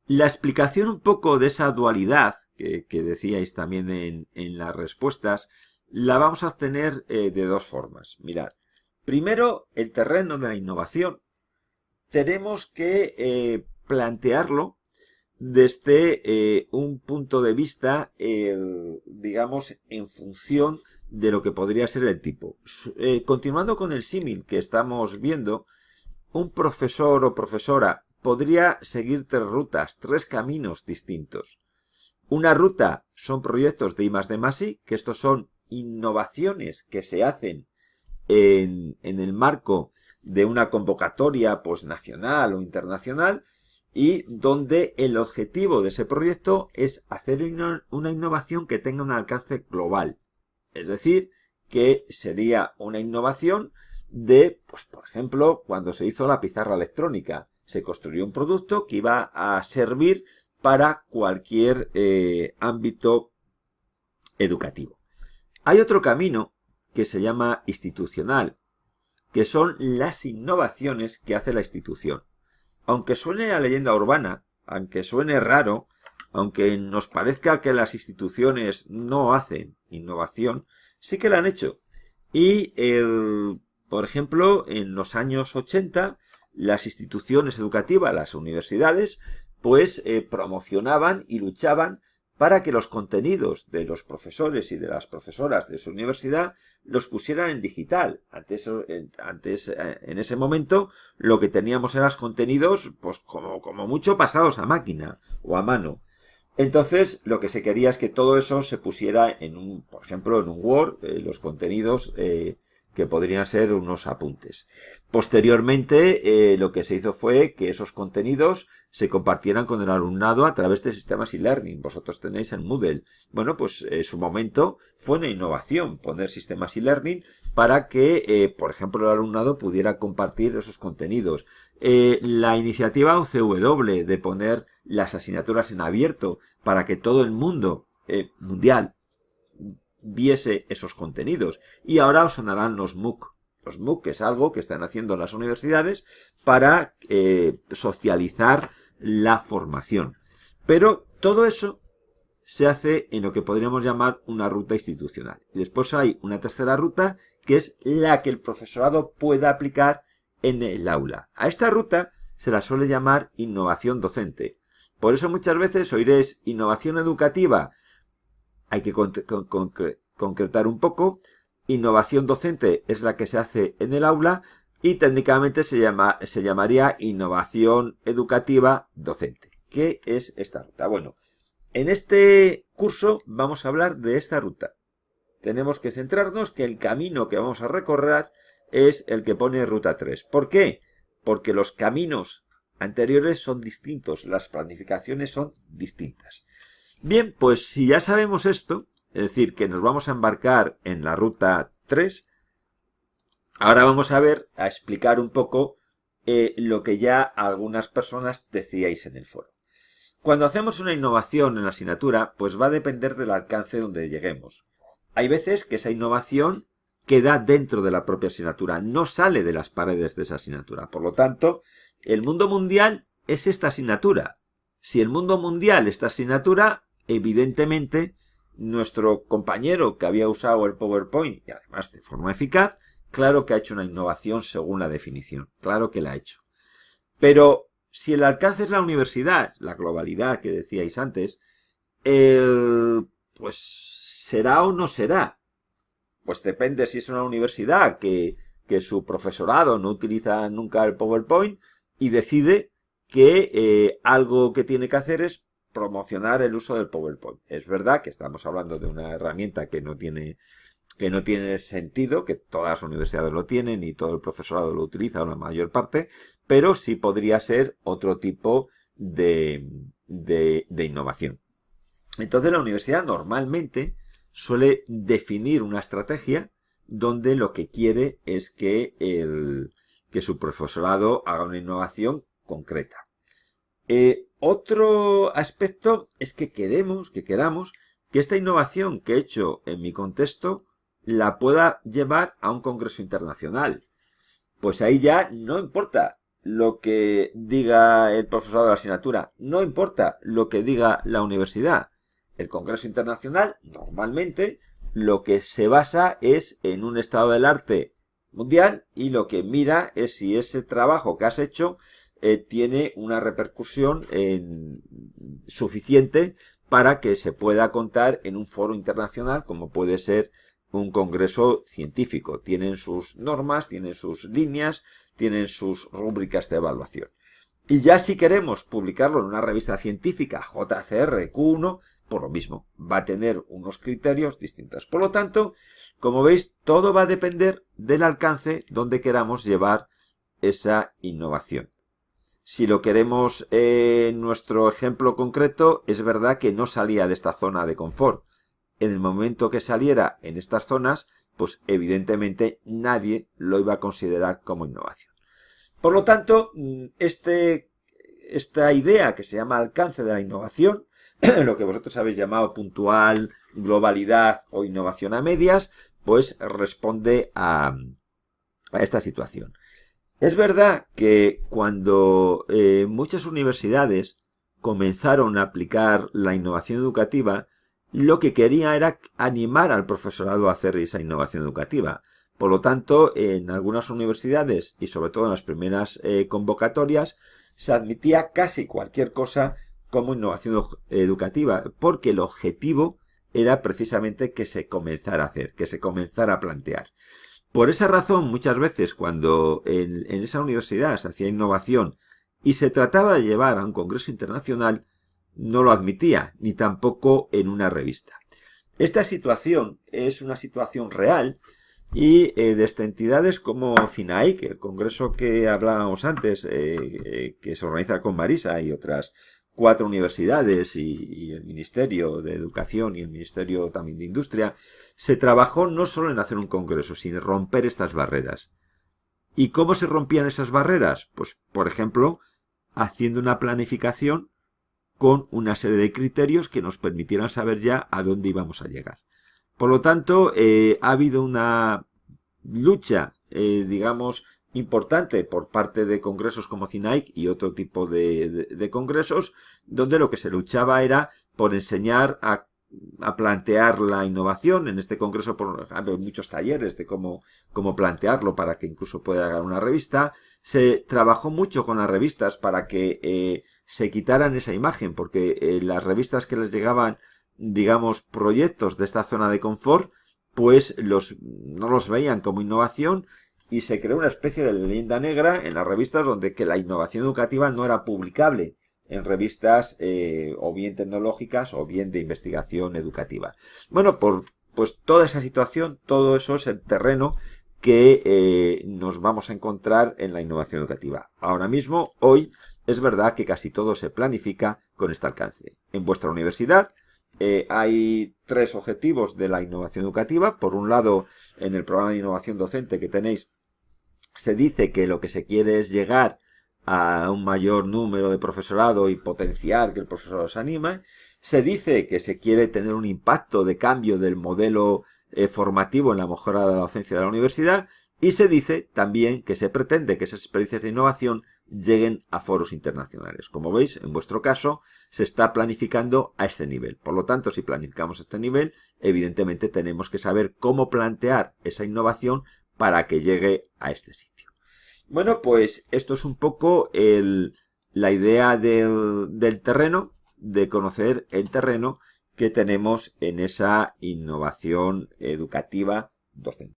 La explicación un poco de esa dualidad que decíais también en las respuestas, la vamos a obtener de dos formas. Mirad, primero, el terreno de la innovación tenemos que plantearlo desde un punto de vista, digamos, en función de lo que podría ser el tipo. Continuando con el símil que estamos viendo, un profesor o profesora podría seguir tres rutas, tres caminos distintos. Una ruta son proyectos de I+D+I, que estos son innovaciones que se hacen en el marco de una convocatoria pues, nacional o internacional, y donde el objetivo de ese proyecto es hacer una innovación que tenga un alcance global. Es decir, que sería una innovación de, pues por ejemplo, cuando se hizo la pizarra electrónica, se construyó un producto que iba a servir para cualquier ámbito educativo. Hay otro camino que se llama institucional, que son las innovaciones que hace la institución. Aunque suene a leyenda urbana, aunque suene raro, aunque nos parezca que las instituciones no hacen innovación, sí que la han hecho. Y, por ejemplo, en los años 80, las instituciones educativas, las universidades, pues promocionaban y luchaban para que los contenidos de los profesores y de las profesoras de su universidad los pusieran en digital. Antes en ese momento, lo que teníamos eran los contenidos, pues como mucho pasados a máquina o a mano. Entonces, lo que se quería es que todo eso se pusiera por ejemplo, en un Word, los contenidos que podrían ser unos apuntes. Posteriormente, lo que se hizo fue que esos contenidos se compartieran con el alumnado a través de sistemas e-learning. Vosotros tenéis en Moodle. Bueno, pues en su momento fue una innovación poner sistemas e-learning para que, por ejemplo, el alumnado pudiera compartir esos contenidos. La iniciativa UCW de poner las asignaturas en abierto para que todo el mundo mundial viese esos contenidos. Y ahora os sonarán los MOOC. Los MOOC es algo que están haciendo las universidades para socializar la formación. Pero todo eso se hace en lo que podríamos llamar una ruta institucional. Y después hay una tercera ruta que es la que el profesorado pueda aplicar en el aula. A esta ruta se la suele llamar innovación docente. Por eso muchas veces oiréis innovación educativa. Hay que concretar un poco. Innovación docente es la que se hace en el aula y técnicamente se llamaría innovación educativa docente. ¿Qué es esta ruta? Bueno, en este curso vamos a hablar de esta ruta. Tenemos que centrarnos que el camino que vamos a recorrer es el que pone ruta 3. ¿Por qué? Porque los caminos anteriores son distintos, las planificaciones son distintas. Bien, pues si ya sabemos esto, es decir, que nos vamos a embarcar en la ruta 3, ahora vamos a explicar un poco lo que ya algunas personas decíais en el foro. Cuando hacemos una innovación en la asignatura, pues va a depender del alcance donde lleguemos. Hay veces que esa innovación queda dentro de la propia asignatura, no sale de las paredes de esa asignatura. Por lo tanto, el mundo mundial es esta asignatura. Si el mundo mundial es esta asignatura, evidentemente nuestro compañero que había usado el PowerPoint, y además de forma eficaz, claro que ha hecho una innovación según la definición, claro que la ha hecho. Pero si el alcance es la universidad, la globalidad que decíais antes, pues ¿será o no será? Pues depende si es una universidad que su profesorado no utiliza nunca el PowerPoint y decide que algo que tiene que hacer es promocionar el uso del PowerPoint. Es verdad que estamos hablando de una herramienta que no tiene sentido, que todas las universidades lo tienen y todo el profesorado lo utiliza, o la mayor parte, pero sí podría ser otro tipo de innovación. Entonces la universidad normalmente suele definir una estrategia donde lo que quiere es que su profesorado haga una innovación concreta. Otro aspecto es que queramos que esta innovación que he hecho en mi contexto la pueda llevar a un congreso internacional. Pues ahí ya no importa lo que diga el profesor de la asignatura, no importa lo que diga la universidad. El Congreso Internacional, normalmente, lo que se basa es en un estado del arte mundial y lo que mira es si ese trabajo que has hecho tiene una repercusión suficiente para que se pueda contar en un foro internacional como puede ser un congreso científico. Tienen sus normas, tienen sus líneas, tienen sus rúbricas de evaluación. Y ya si queremos publicarlo en una revista científica, JCR Q1, por lo mismo, va a tener unos criterios distintos. Por lo tanto, como veis, todo va a depender del alcance donde queramos llevar esa innovación. Si lo queremos en nuestro ejemplo concreto, es verdad que no salía de esta zona de confort. En el momento que saliera en estas zonas, pues evidentemente nadie lo iba a considerar como innovación. Por lo tanto, esta idea que se llama alcance de la innovación, lo que vosotros habéis llamado puntual, globalidad o innovación a medias, pues responde a esta situación. Es verdad que cuando muchas universidades comenzaron a aplicar la innovación educativa, lo que quería era animar al profesorado a hacer esa innovación educativa. Por lo tanto, en algunas universidades y sobre todo en las primeras convocatorias, se admitía casi cualquier cosa como innovación educativa, porque el objetivo era precisamente que se comenzara a hacer, que se comenzara a plantear. Por esa razón, muchas veces cuando en esa universidad se hacía innovación y se trataba de llevar a un congreso internacional, no lo admitía, ni tampoco en una revista. Esta situación es una situación real y desde entidades como CINAIC, el congreso que hablábamos antes, que se organiza con Marisa y otras 4 universidades y el Ministerio de Educación y el Ministerio también de Industria, se trabajó no solo en hacer un congreso, sino en romper estas barreras. ¿Y cómo se rompían esas barreras? Pues, por ejemplo, haciendo una planificación con una serie de criterios que nos permitieran saber ya a dónde íbamos a llegar. Por lo tanto, ha habido una lucha, digamos, importante por parte de congresos como CINAIC y otro tipo de congresos, donde lo que se luchaba era por enseñar a plantear la innovación. En este congreso, por ejemplo, muchos talleres de cómo plantearlo para que incluso pueda haber una revista. Se trabajó mucho con las revistas para que se quitaran esa imagen, porque las revistas que les llegaban, digamos, proyectos de esta zona de confort, pues no los veían como innovación y se creó una especie de leyenda negra en las revistas donde que la innovación educativa no era publicable en revistas o bien tecnológicas o bien de investigación educativa. Bueno, pues toda esa situación, todo eso es el terreno que nos vamos a encontrar en la innovación educativa. Ahora mismo, hoy, es verdad que casi todo se planifica con este alcance. En vuestra universidad hay 3 objetivos de la innovación educativa. Por un lado, en el programa de innovación docente que tenéis, se dice que lo que se quiere es llegar a un mayor número de profesorado y potenciar que el profesorado se anime. Se dice que se quiere tener un impacto de cambio del modelo formativo en la mejora de la docencia de la universidad. Y se dice también que se pretende que esas experiencias de innovación lleguen a foros internacionales. Como veis, en vuestro caso, se está planificando a este nivel. Por lo tanto, si planificamos a este nivel, evidentemente tenemos que saber cómo plantear esa innovación para que llegue a este sitio. Bueno, pues esto es un poco la idea del terreno, de conocer el terreno que tenemos en esa innovación educativa docente.